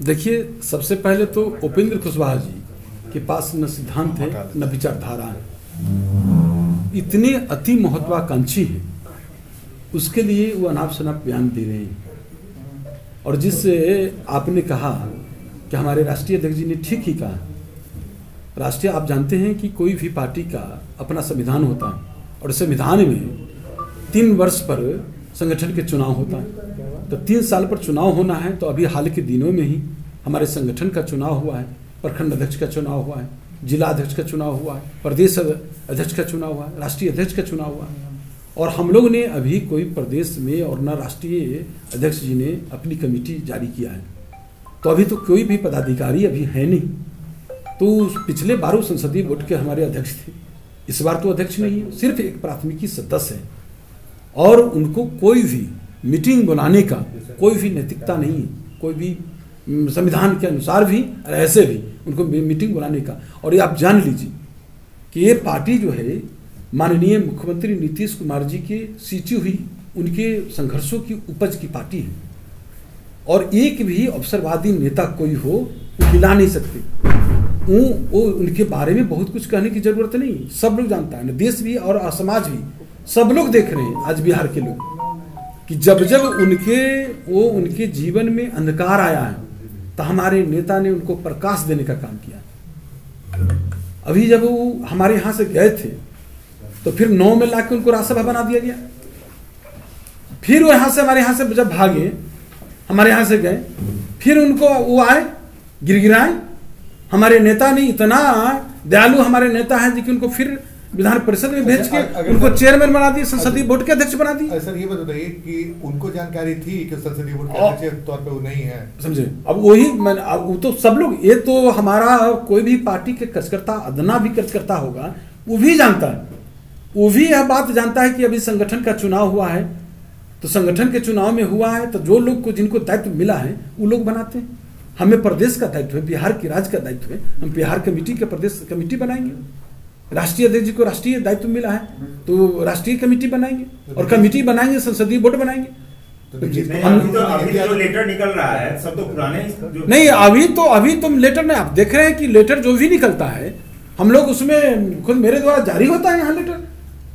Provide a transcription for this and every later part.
देखिए, सबसे पहले तो उपेंद्र कुशवाहा जी के पास न सिद्धांत है न विचारधारा है। इतने अति महत्वाकांक्षी है, उसके लिए वो अनाप शनाप बयान दे रहे हैं। और जिससे आपने कहा कि हमारे राष्ट्रीय अध्यक्ष जी ने ठीक ही कहा। राष्ट्रीय, आप जानते हैं कि कोई भी पार्टी का अपना संविधान होता है और संविधान में 3 वर्ष पर संगठन के चुनाव होता है। तो 3 साल पर चुनाव होना है, तो अभी हाल के दिनों में ही हमारे संगठन का चुनाव हुआ है, प्रखंड अध्यक्ष का चुनाव हुआ है, जिला अध्यक्ष का चुनाव हुआ है, प्रदेश अध्यक्ष का चुनाव हुआ है, राष्ट्रीय अध्यक्ष का चुनाव हुआ है। और हम लोग ने अभी कोई प्रदेश में और न राष्ट्रीय अध्यक्ष जी ने अपनी कमेटी जारी किया है। तो अभी तो कोई भी पदाधिकारी अभी है नहीं। तो पिछले 12 संसदीय वोट के हमारे अध्यक्ष थे, इस बार तो अध्यक्ष नहीं है, सिर्फ एक प्राथमिकी सदस्य है। और उनको कोई भी मीटिंग बुलाने का कोई भी नैतिकता नहीं है, कोई भी संविधान के अनुसार भी और ऐसे भी उनको मीटिंग बुलाने का। और ये आप जान लीजिए कि ये पार्टी जो है माननीय मुख्यमंत्री नीतीश कुमार जी के सींची हुई उनके संघर्षों की उपज की पार्टी है। और एक भी अवसरवादी नेता कोई हो वो हिला नहीं सकते। वो उनके बारे में बहुत कुछ कहने की जरूरत नहीं, सब लोग जानता है, देश भी और समाज भी सब लोग देख रहे हैं आज बिहार के लोग कि जब जब उनके जीवन में अंधकार आया है तो हमारे नेता ने उनको प्रकाश देने का काम किया। अभी जब वो हमारे यहाँ से गए थे तो फिर 9 में लाके उनको राज्यसभा बना दिया गया। फिर वो यहाँ से हमारे यहाँ से जब भागे, हमारे यहाँ से गए, फिर उनको वो आए गिरगिराए। हमारे नेता ने इतना दयालु हमारे नेता है कि उनको फिर विधान परिषद में भेज के उनको चेयरमैन बना दिए, संसदीय बोर्ड के अध्यक्ष बना दिए। सर ये बताइए कि उनको जानकारी थी कि संसदीय बोर्ड के अध्यक्ष के तौर पे वो नहीं है, समझे? अब वही वो तो सब लोग, ये तो हमारा कोई भी पार्टी के कार्यकर्ता, अदना भी कार्यकर्ता होगा, वो भी जानता है, वो भी यह बात जानता है कि अभी संगठन का चुनाव हुआ है। तो संगठन के चुनाव में हुआ है तो जो लोग को जिनको दायित्व मिला है वो लोग बनाते हैं। हमें प्रदेश का दायित्व है, बिहार की राज्य का दायित्व है, हम बिहार कमेटी के प्रदेश कमेटी बनाएंगे। राष्ट्रीय अध्यक्ष जी को राष्ट्रीय दायित्व मिला है तो राष्ट्रीय कमेटी बनाएंगे और कमेटी बनाएंगे, संसदीय बोर्ड बनाएंगे। जो लेटर निकल रहा है सब तो पुराने नहीं, अभी तो लेटर नहीं, आप देख रहे हैं कि लेटर जो भी निकलता है हम लोग उसमें खुद मेरे द्वारा जारी होता है। यहाँ लेटर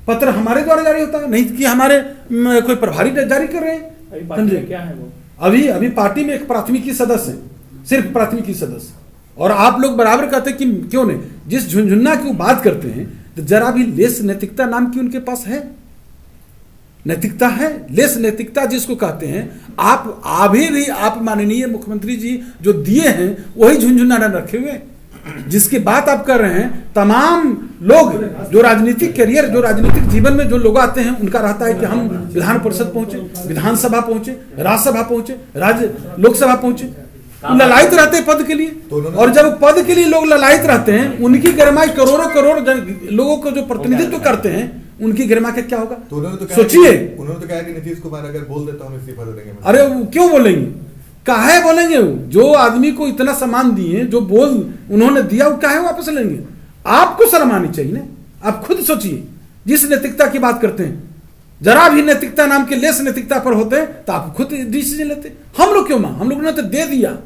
पत्र हमारे द्वारा जारी होता है, नहीं कि हमारे कोई प्रभारी जारी कर रहे हैं। समझे क्या है वो? अभी पार्टी में एक प्राथमिकी सदस्य है, सिर्फ प्राथमिकी सदस्य। और आप लोग बराबर कहते हैं कि क्यों नहीं, जिस झुनझुन्ना की वो बात करते हैं तो जरा भी लेस नैतिकता नाम की उनके पास है? नैतिकता है, लेस नैतिकता जिसको कहते हैं। आप अभी भी आप माननीय मुख्यमंत्री जी जो दिए हैं वही झुनझुन्ना रखे हुए, जिसकी बात आप कर रहे हैं। तमाम लोग जो राजनीतिक करियर, जो राजनीतिक जीवन में जो लोग आते हैं उनका रहता है कि हम विधान परिषद पहुंचे, विधानसभा पहुंचे, राज्यसभा पहुंचे, लोकसभा पहुंचे, ललायित रहते हैं पद के लिए। और जब पद के लिए लोग ललायित रहते हैं, उनकी गरिमाई करोड़ों लोगों को जो प्रतिनिधित्व करते हैं उनकी गरिमा का क्या होगा? सोचिए। उन्होंने तो कहा कि नीतीश कुमार अगर बोल देता हूं इस्तीफा दे देंगे। अरे क्यों बोलेंगे, काहे बोलेंगे? जो आदमी को इतना सम्मान दिए, जो बोल उन्होंने दिया, वो काहे वापस लेंगे? आपको शर्म आनी चाहिए ना। आप खुद सोचिए, जिस नैतिकता की बात करते हैं, जरा भी नैतिकता नाम के लेस नैतिकता पर होते तो आप खुद डिसीजन लेते। हम लोग क्यों हम लोग ने तो दे दिया।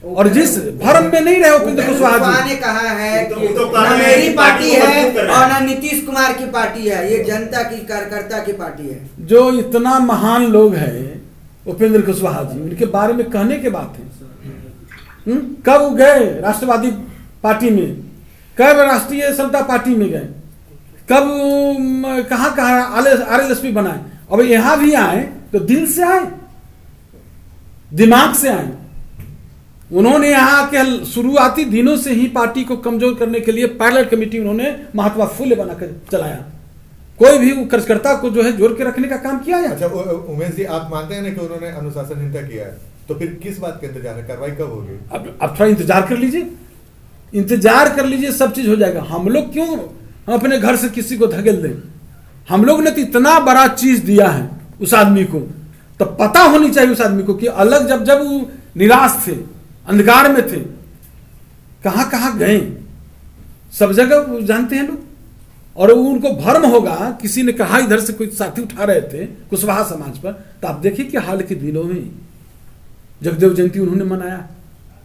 और जिस भरम में नहीं रहे उपेंद्र कुशवाहा ने कहा है कि न मेरी पार्टी है और न नीतीश कुमार की पार्टी है, ये जनता की कार्यकर्ता की पार्टी है। जो इतना महान लोग हैं उपेंद्र कुशवाहा जी, उनके बारे में कहने के बात है। कब गए राष्ट्रवादी पार्टी में, कब राष्ट्रीय समता पार्टी में गए, कब कहाँ RLSP बनाए। अब यहां भी आए तो दिल से आए, दिमाग से आए। उन्होंने यहाँ के शुरुआती दिनों से ही पार्टी को कमजोर करने के लिए पैरेलल कमेटी उन्होंने महात्मा फुले बनाकर चलाया। कोई भी कार्यकर्ता को जो है जोड़ के रखने का काम किया है। अच्छा उमेश जी, आप मानते हैं ना कि उन्होंने अनुशासनहीनता किया है, तो फिर किस बात का इंतजार है? कार्रवाई कब होगी? अब थोड़ा इंतजार कर लीजिए, इंतजार कर लीजिए, सब चीज हो जाएगा। हम लोग क्यों हम अपने घर से किसी को धकेल दें? हम लोग ने तो इतना बड़ा चीज दिया है उस आदमी को, तो पता होनी चाहिए उस आदमी को कि अलग जब वो निराश थे, अंधकार में थे, कहां कहां गए, सब जगह जानते हैं लोग। और उनको भ्रम होगा, किसी ने कहा इधर से कोई साथी उठा रहे थे कुशवाहा समाज पर, तो आप देखिए कि हाल के दिनों में जगदेव जयंती उन्होंने मनाया,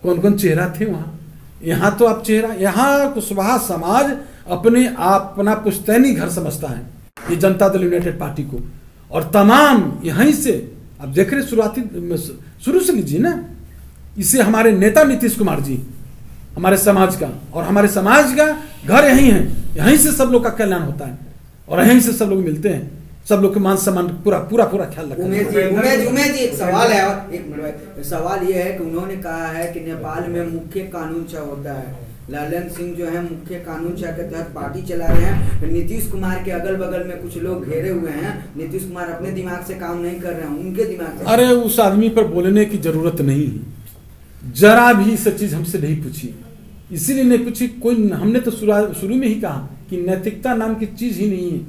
कौन कौन चेहरा थे वहाँ। यहाँ तो आप चेहरा, यहाँ कुशवाहा समाज अपने आप अपना पुश्तैनी घर समझता है ये जनता दल यूनाइटेड पार्टी को, और तमाम यहीं से आप देख रहे शुरू से लीजिए ना, इसे हमारे नेता नीतीश कुमार जी हमारे समाज का, और हमारे समाज का घर यहीं है, यहीं से सब लोग का कल्याण होता है और यहीं से सब लोग मिलते हैं, सब लोग के मान सम्मान पूरा पूरा पूरा ख्याल रखा। उमेश जी एक सवाल है, और एक मिनट, सवाल ये है कि उन्होंने कहा है कि नेपाल में मुख्य कानून छह होता है, लालन सिंह जो है मुख्य कानून छह के तहत पार्टी चला रहे हैं, नीतीश कुमार के अगल बगल में कुछ लोग घेरे हुए हैं, नीतीश कुमार अपने दिमाग से काम नहीं कर रहे हैं, उनके दिमाग से। अरे उस आदमी पर बोलने की जरूरत नहीं है, जरा भी सब चीज हमसे नहीं पूछी, इसीलिए नहीं पूछी कोई, हमने तो शुरू में ही कहा कि नैतिकता नाम की चीज ही नहीं है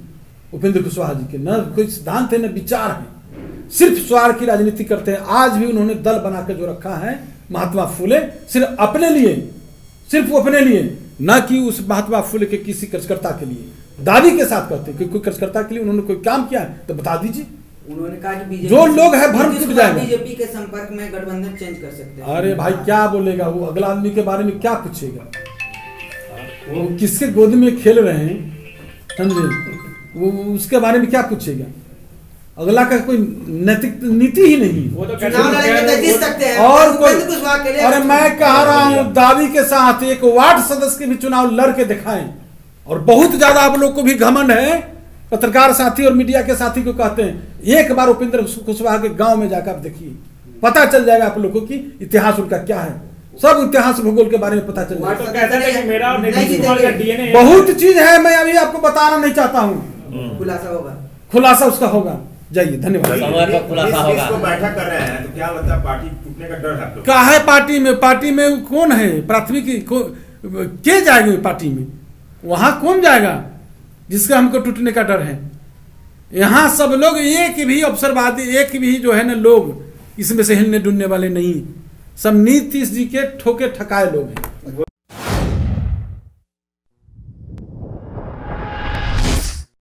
उपेंद्र कुशवाहा जी के, न कोई सिद्धांत है न विचार है, सिर्फ स्वार्थ की राजनीति करते हैं। आज भी उन्होंने दल बनाकर जो रखा है महात्मा फुले, सिर्फ अपने लिए, सिर्फ वो अपने लिए, न कि उस महात्मा फुले के किसी कार्यकर्ता के लिए दावी के साथ करते कि कोई कार्यकर्ता के लिए उन्होंने कोई काम किया है तो बता दीजिए। उन्होंने कहा कि बीजेपी जो लोग है भ्रम टूट जाएगा, बीजेपी के संपर्क में गठबंधन चेंज कर सकते हैं। अरे भाई क्या बोलेगा वो, अगला आदमी के बारे में क्या पूछेगा, वो किसके गोद में खेल रहे हैं समझे, वो उसके बारे में क्या पूछेगा, अगला का कोई नैतिक नीति ही नहीं, वो तो जीत सकते हैं और कोई। अरे मैं कह रहा हूँ दावी के साथ एक वार्ड सदस्य के भी चुनाव लड़ के दिखाएं, और बहुत ज्यादा आप लोग को भी घमंड है, पत्रकार साथी और मीडिया के साथी को कहते हैं, एक बार उपेंद्र कुशवाहा के गांव में जाकर आप देखिए, पता चल जाएगा आप लोगों की इतिहास उनका क्या है, सब इतिहास भूगोल के बारे में पता चल जाएगा। बहुत चीज है, मैं अभी आपको बताना नहीं चाहता हूँ, खुलासा उसका होगा। जाइए, धन्यवाद। इसको बैठक कर रहे हैं तो क्या लगता है पार्टी टूटने का डर है? क्या है पार्टी में कौन है प्राथमिक के जाएंगे पार्टी में, वहां कौन जाएगा जिसका हमको टूटने का डर है। यहाँ सब लोग एक भी अवसरवादी, एक भी जो है ना लोग इसमें से हिलने डुलने वाले नहीं, सब नीतीश जी के ठोके ठकाए लोग हैं।